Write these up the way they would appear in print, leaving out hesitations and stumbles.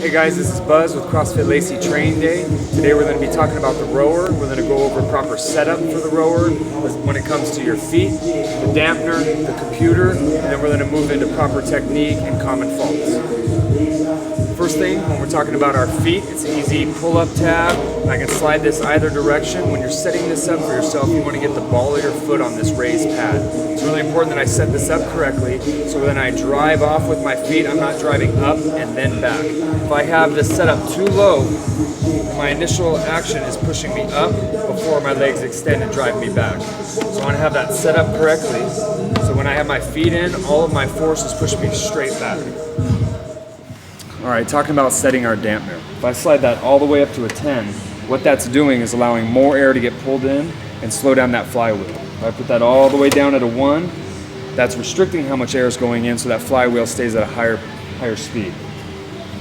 Hey guys, this is Buzz with CrossFit Lacey Training Day. Today we're going to be talking about the rower. We're going to go over proper setup for the rower when it comes to your feet, the dampener, the computer, and then we're going to move into proper technique and common faults. First thing, when we're talking about our feet, it's an easy pull-up tab. I can slide this either direction. When you're setting this up for yourself, you want to get the ball of your foot on this raised pad. It's really important that I set this up correctly, so when I drive off with my feet, I'm not driving up and then back. If I have this set up too low, my initial action is pushing me up before my legs extend and drive me back. So I want to have that set up correctly, so when I have my feet in, all of my force is pushing me straight back. All right, talking about setting our dampener. If I slide that all the way up to a 10, what that's doing is allowing more air to get pulled in and slow down that flywheel. If I put that all the way down at a 1, that's restricting how much air is going in so that flywheel stays at a higher speed.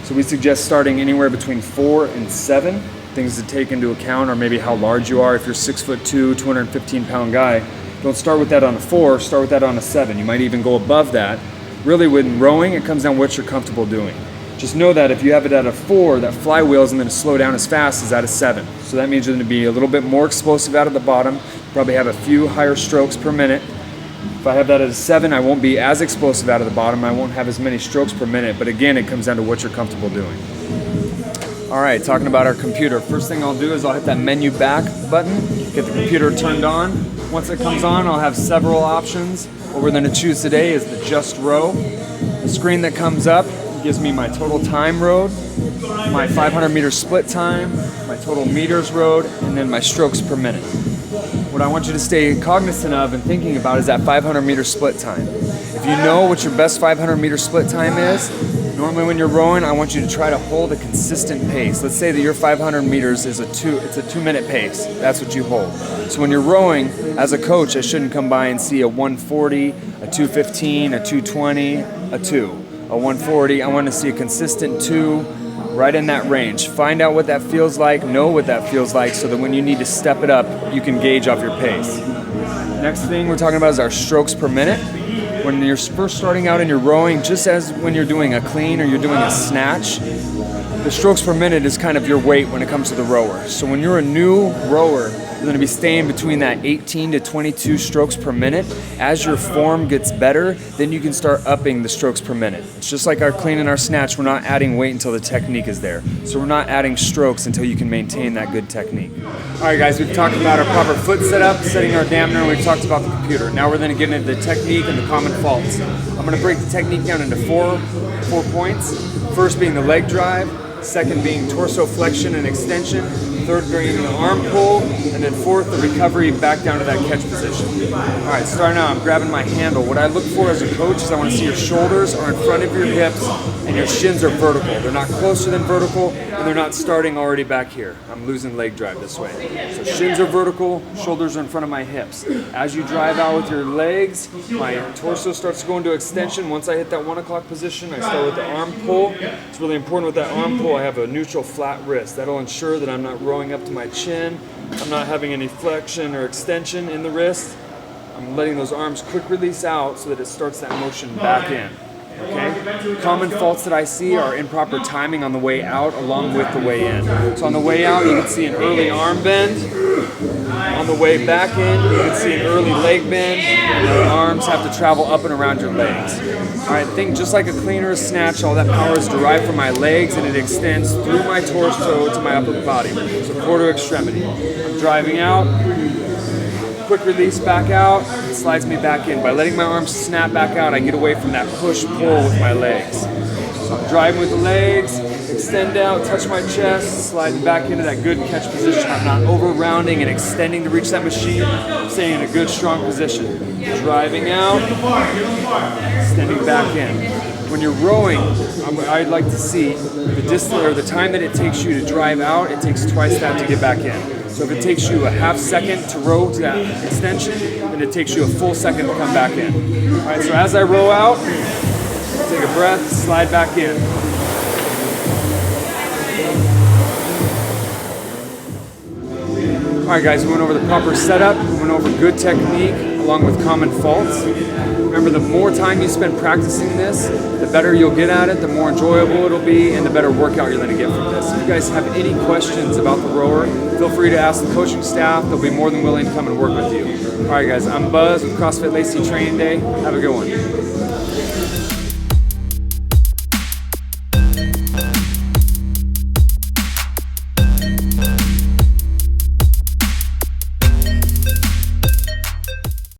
So we suggest starting anywhere between 4 and 7. Things to take into account are maybe how large you are. If you're 6'2", 215-pound guy, don't start with that on a 4, start with that on a 7. You might even go above that. Really, when rowing, it comes down to what you're comfortable doing. Just know that if you have it at a 4, that flywheel isn't going to slow down as fast as at a 7. So that means you're going to be a little bit more explosive out of the bottom, probably have a few higher strokes per minute. If I have that at a 7, I won't be as explosive out of the bottom. I won't have as many strokes per minute, but again, it comes down to what you're comfortable doing. All right, talking about our computer. First thing I'll do is I'll hit that menu back button, get the computer turned on. Once it comes on, I'll have several options. What we're going to choose today is the Just Row. The screen that comes up gives me my total time rode, my 500 meter split time, my total meters rode, and then my strokes per minute. What I want you to stay cognizant of and thinking about is that 500 meter split time. If you know what your best 500 meter split time is, normally when you're rowing, I want you to try to hold a consistent pace. Let's say that your 500 meters is it's a 2-minute pace. That's what you hold. So when you're rowing, as a coach, I shouldn't come by and see a 140, a 215, a 220, a 2. A 140, I want to see a consistent 2 right in that range. Find out what that feels like, know what that feels like, so that when you need to step it up, you can gauge off your pace. Next thing we're talking about is our strokes per minute. When you're first starting out and you're rowing, just as when you're doing a clean or you're doing a snatch, the strokes per minute is kind of your weight when it comes to the rower. So when you're a new rower, you're going to be staying between that 18 to 22 strokes per minute. As your form gets better, then you can start upping the strokes per minute. It's just like our clean and our snatch. We're not adding weight until the technique is there. So we're not adding strokes until you can maintain that good technique. All right, guys, we've talked about our proper foot setup, setting our dampener, and we've talked about the computer. Now we're going to get into the technique and the common faults. I'm going to break the technique down into four points. First being the leg drive, second being torso flexion and extension, third being the arm pull, and then fourth, the recovery back down to that catch position. All right, starting out, I'm grabbing my handle. What I look for as a coach is I want to see your shoulders are in front of your hips and your shins are vertical. They're not closer than vertical, and they're not starting already back here. I'm losing leg drive this way. So shins are vertical, shoulders are in front of my hips. As you drive out with your legs, my torso starts to go into extension. Once I hit that 1 o'clock position, I start with the arm pull. It's really important with that arm pull, I have a neutral flat wrist. That'll ensure that I'm not rowing up to my chin. I'm not having any flexion or extension in the wrist. I'm letting those arms quick release out so that it starts that motion back in. Okay? Common faults that I see are improper timing on the way out along with the way in. So on the way out, you can see an early arm bend. On the way back in, you can see an early leg bend. And the arms have to travel up and around your legs. All right, think just like a clean or a snatch, all that power is derived from my legs and it extends through my torso to my upper body. So quarter extremity. I'm driving out. Quick release back out, it slides me back in. By letting my arms snap back out, I get away from that push-pull with my legs. So I'm driving with the legs, extend out, touch my chest, sliding back into that good catch position. I'm not over-rounding and extending to reach that machine. I'm staying in a good, strong position. Driving out, extending back in. When you're rowing, I'd like to see the distance or the time that it takes you to drive out, it takes twice that to get back in. So if it takes you a half second to row to that extension, then it takes you a full second to come back in. All right, so as I row out, take a breath, slide back in. All right, guys, we went over the proper setup, we went over good technique. along with common faults. Remember, the more time you spend practicing this, the better you'll get at it, the more enjoyable it'll be, and the better workout you're going to get from this. If you guys have any questions about the rower, feel free to ask the coaching staff. They'll be more than willing to come and work with you. All right, guys, I'm Buzz with CrossFit Lacey Training Day. Have a good one.